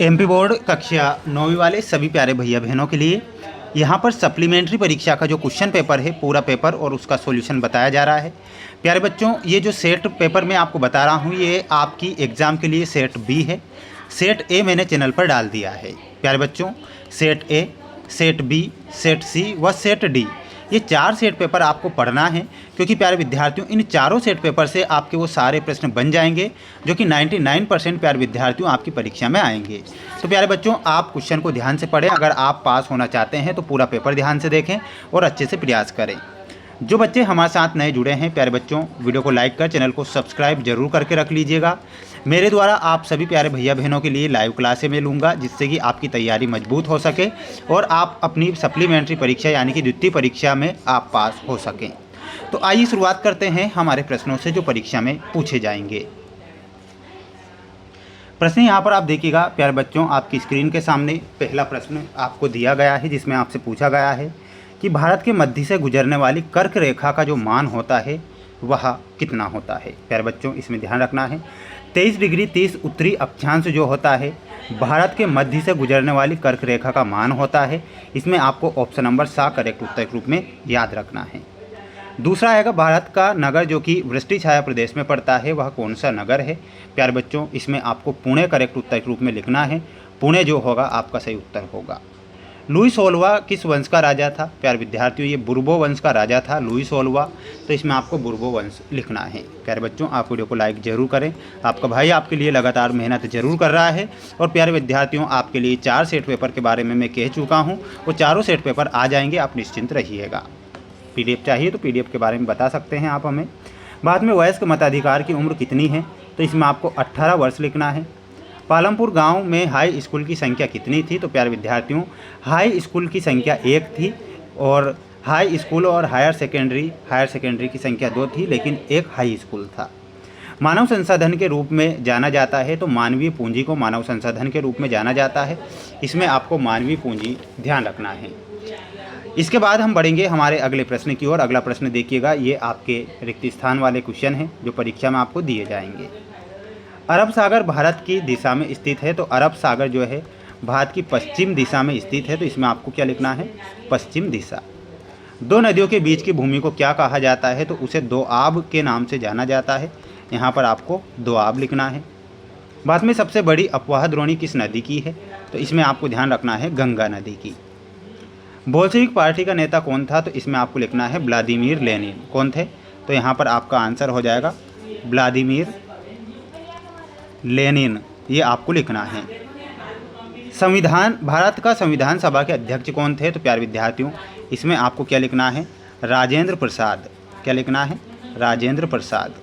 MP board कक्षा 9वीं वाले सभी प्यारे भैया बहनों के लिए यहाँ पर सप्लीमेंट्री परीक्षा का जो क्वेश्चन पेपर है, पूरा पेपर और उसका सॉल्यूशन बताया जा रहा है। प्यारे बच्चों, ये जो सेट पेपर मैं आपको बता रहा हूँ, ये आपकी एग्ज़ाम के लिए सेट बी है। सेट ए मैंने चैनल पर डाल दिया है। प्यारे बच्चों, set A, set B, set C व सेट डी, ये 4 सेट पेपर आपको पढ़ना है, क्योंकि प्यारे विद्यार्थियों इन चारों सेट पेपर से आपके वो सारे प्रश्न बन जाएंगे जो कि 99% प्यारे विद्यार्थियों आपकी परीक्षा में आएंगे। तो प्यारे बच्चों, आप क्वेश्चन को ध्यान से पढ़ें। अगर आप पास होना चाहते हैं तो पूरा पेपर ध्यान से देखें और अच्छे से प्रयास करें। जो बच्चे हमारे साथ नए जुड़े हैं प्यारे बच्चों, वीडियो को लाइक कर चैनल को सब्सक्राइब जरूर करके रख लीजिएगा। मेरे द्वारा आप सभी प्यारे भैया बहनों के लिए लाइव क्लासें में लूँगा, जिससे कि आपकी तैयारी मजबूत हो सके और आप अपनी सप्लीमेंट्री परीक्षा यानी कि द्वितीय परीक्षा में आप पास हो सकें। तो आइए शुरुआत करते हैं हमारे प्रश्नों से जो परीक्षा में पूछे जाएंगे। प्रश्न यहाँ पर आप देखिएगा प्यारे बच्चों, आपकी स्क्रीन के सामने पहला प्रश्न आपको दिया गया है, जिसमें आपसे पूछा गया है कि भारत के मध्य से गुजरने वाली कर्क रेखा का जो मान होता है वह कितना होता है। प्यारे बच्चों, इसमें ध्यान रखना है 23 डिग्री 30 उत्तरी अक्षांश जो होता है भारत के मध्य से गुजरने वाली कर्क रेखा का मान होता है। इसमें आपको ऑप्शन नंबर सा करेक्ट उत्तर के रूप में याद रखना है। दूसरा आएगा भारत का नगर जो कि वृष्टि छाया प्रदेश में पड़ता है, वह कौन सा नगर है। प्यारे बच्चों, इसमें आपको पुणे करेक्ट उत्तर के रूप में लिखना है। पुणे जो होगा आपका सही उत्तर होगा। लुई 16वां किस वंश का राजा था। प्यारे विद्यार्थियों, ये बुर्बो वंश का राजा था लुई 16वां, तो इसमें आपको बुर्बो वंश लिखना है। प्यारे बच्चों, आप वीडियो को लाइक जरूर करें। आपका भाई आपके लिए लगातार मेहनत जरूर कर रहा है। और प्यारे विद्यार्थियों, आपके लिए 4 सेट पेपर के बारे में मैं कह चुका हूँ, वो चारों सेट पेपर आ जाएंगे, आप निश्चिंत रहिएगा। PDF चाहिए तो PDF के बारे में बता सकते हैं आप हमें। बाद में वयस्क मताधिकार की उम्र कितनी है, तो इसमें आपको 18 वर्ष लिखना है। पालमपुर गांव में हाई स्कूल की संख्या कितनी थी, तो प्यारे विद्यार्थियों हाई स्कूल की संख्या 1 थी और हाई स्कूल और हायर सेकेंडरी की संख्या 2 थी, लेकिन एक हाई स्कूल था। मानव संसाधन के रूप में जाना जाता है, तो मानवीय पूंजी को मानव संसाधन के रूप में जाना जाता है। इसमें आपको मानवीय पूंजी ध्यान रखना है। इसके बाद हम बढ़ेंगे हमारे अगले प्रश्न की ओर। अगला प्रश्न देखिएगा, ये आपके रिक्त स्थान वाले क्वेश्चन हैं जो परीक्षा में आपको दिए जाएंगे। अरब सागर भारत की दिशा में स्थित है, तो अरब सागर जो है भारत की पश्चिम दिशा में स्थित है, तो इसमें आपको क्या लिखना है, पश्चिम दिशा। 2 नदियों के बीच की भूमि को क्या कहा जाता है, तो उसे दोआब के नाम से जाना जाता है। यहाँ पर आपको दोआब लिखना है। बाद में सबसे बड़ी अफवाह द्रोणी किस नदी की है, तो इसमें आपको ध्यान रखना है गंगा नदी की। बोल्शेविक पार्टी का नेता कौन था, तो इसमें आपको लिखना है व्लादिमीर लेनिन। कौन थे, तो यहाँ पर आपका आंसर हो जाएगा व्लादिमीर लेनिन, ये आपको लिखना है। भारत का संविधान सभा के अध्यक्ष कौन थे, तो प्यारे विद्यार्थियों इसमें आपको क्या लिखना है, राजेंद्र प्रसाद। क्या लिखना है, राजेंद्र प्रसाद।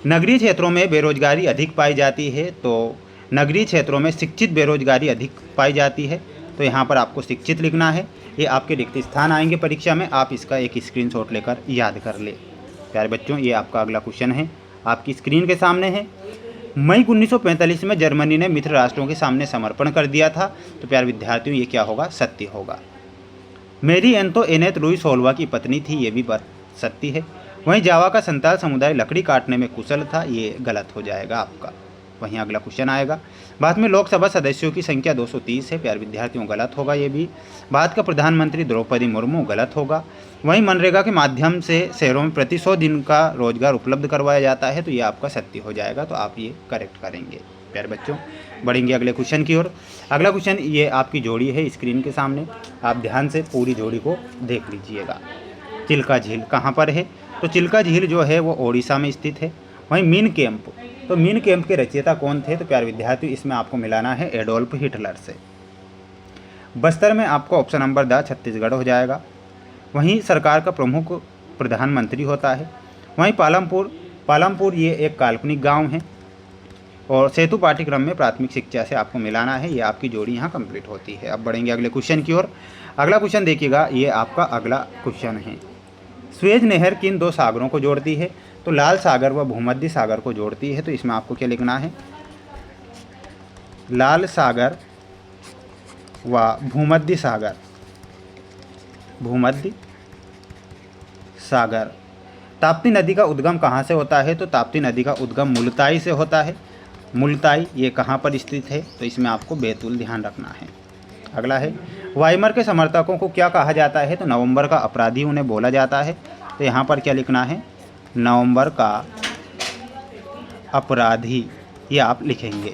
नगरीय क्षेत्रों में बेरोजगारी अधिक पाई जाती है, तो नगरीय क्षेत्रों में शिक्षित बेरोजगारी अधिक पाई जाती है, तो यहाँ पर आपको शिक्षित लिखना है। ये आपके रिक्त स्थान आएंगे परीक्षा में, आप इसका एक स्क्रीनशॉट लेकर याद कर ले। प्यारे बच्चों, ये आपका अगला क्वेश्चन है, आपकी स्क्रीन के सामने है। मई 1945 में जर्मनी ने मित्र राष्ट्रों के सामने समर्पण कर दिया था, तो प्यारे विद्यार्थियों ये क्या होगा, सत्य होगा। मेरी एंतोइनेट लुई 16वां की पत्नी थी, ये भी बात सत्य है। वहीं जावा का संताल समुदाय लकड़ी काटने में कुशल था, ये गलत हो जाएगा आपका। वहीं अगला क्वेश्चन आएगा, भारत में लोकसभा सदस्यों की संख्या 230 है। प्यारे विद्यार्थियों गलत होगा ये भी। भारत का प्रधानमंत्री द्रौपदी मुर्मू, गलत होगा। वहीं मनरेगा के माध्यम से शहरों में प्रति 100 दिन का रोजगार उपलब्ध करवाया जाता है, तो ये आपका सत्य हो जाएगा, तो आप ये करेक्ट करेंगे। प्यारे बच्चों, बढ़ेंगे अगले क्वेश्चन की ओर। अगला क्वेश्चन ये आपकी जोड़ी है स्क्रीन के सामने, आप ध्यान से पूरी जोड़ी को देख लीजिएगा। चिल्का झील कहाँ पर है, तो चिल्का झील जो है वो ओडिशा में स्थित है। वहीं मीन कैंप, तो मीन कैंप के रचयिता कौन थे, तो प्यारे विद्यार्थी इसमें आपको मिलाना है एडोल्फ हिटलर से। बस्तर में आपको ऑप्शन नंबर द छत्तीसगढ़ हो जाएगा। वहीं सरकार का प्रमुख प्रधानमंत्री होता है। वहीं पालमपुर ये एक काल्पनिक गांव है और सेतु पाठ्यक्रम में प्राथमिक शिक्षा से आपको मिलाना है। ये आपकी जोड़ी यहाँ कंप्लीट होती है। अब बढ़ेंगे अगले क्वेश्चन की ओर। अगला क्वेश्चन देखिएगा, ये आपका अगला क्वेश्चन है। स्वेज नहर किन 2 सागरों को जोड़ती है, तो लाल सागर व भूमध्य सागर को जोड़ती है, तो इसमें आपको क्या लिखना है, लाल सागर व भूमध्य सागर। भूमध्य सागर। ताप्ती नदी का उद्गम कहाँ से होता है, तो ताप्ती नदी का उद्गम मुल्ताई से होता है। मुल्ताई ये कहाँ पर स्थित है, तो इसमें आपको बैतूल ध्यान रखना है। अगला है वाइमर के समर्थकों को क्या कहा जाता है, तो नवंबर का अपराधी उन्हें बोला जाता है। तो यहाँ पर क्या लिखना है, नवंबर का अपराधी, ये आप लिखेंगे।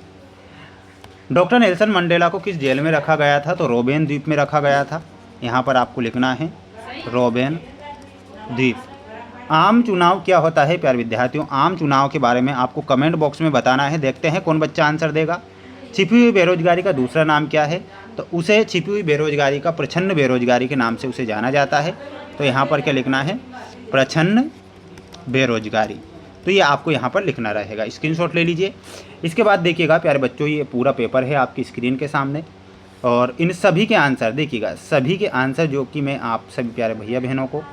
डॉक्टर नेल्सन मंडेला को किस जेल में रखा गया था, तो रोबेन द्वीप में रखा गया था। यहाँ पर आपको लिखना है रोबेन द्वीप। आम चुनाव क्या होता है प्यारे विद्यार्थियों, आम चुनाव के बारे में आपको कमेंट बॉक्स में बताना है। देखते हैं कौन बच्चा आंसर देगा। छिपी हुई बेरोजगारी का दूसरा नाम क्या है, तो उसे छिपी हुई बेरोजगारी का प्रच्छन्न बेरोजगारी के नाम से उसे जाना जाता है। तो यहाँ पर क्या लिखना है, प्रच्छन्न बेरोजगारी। तो ये आपको यहाँ पर लिखना रहेगा, स्क्रीनशॉट ले लीजिए। इसके बाद देखिएगा प्यारे बच्चों, ये पूरा पेपर है आपकी स्क्रीन के सामने और इन सभी के आंसर देखिएगा, सभी के आंसर जो कि मैं आप सभी प्यारे भैया बहनों को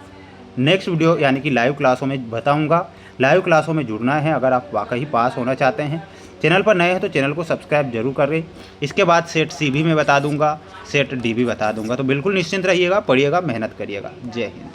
नेक्स्ट वीडियो यानी कि लाइव क्लासों में बताऊंगा। लाइव क्लासों में जुड़ना है अगर आप वाकई पास होना चाहते हैं। चैनल पर नए हैं तो चैनल को सब्सक्राइब जरूर करें। इसके बाद सेट सी भी मैं बता दूंगा, सेट डी भी बता दूंगा। तो बिल्कुल निश्चिंत रहिएगा, पढ़िएगा, मेहनत करिएगा। जय हिंद।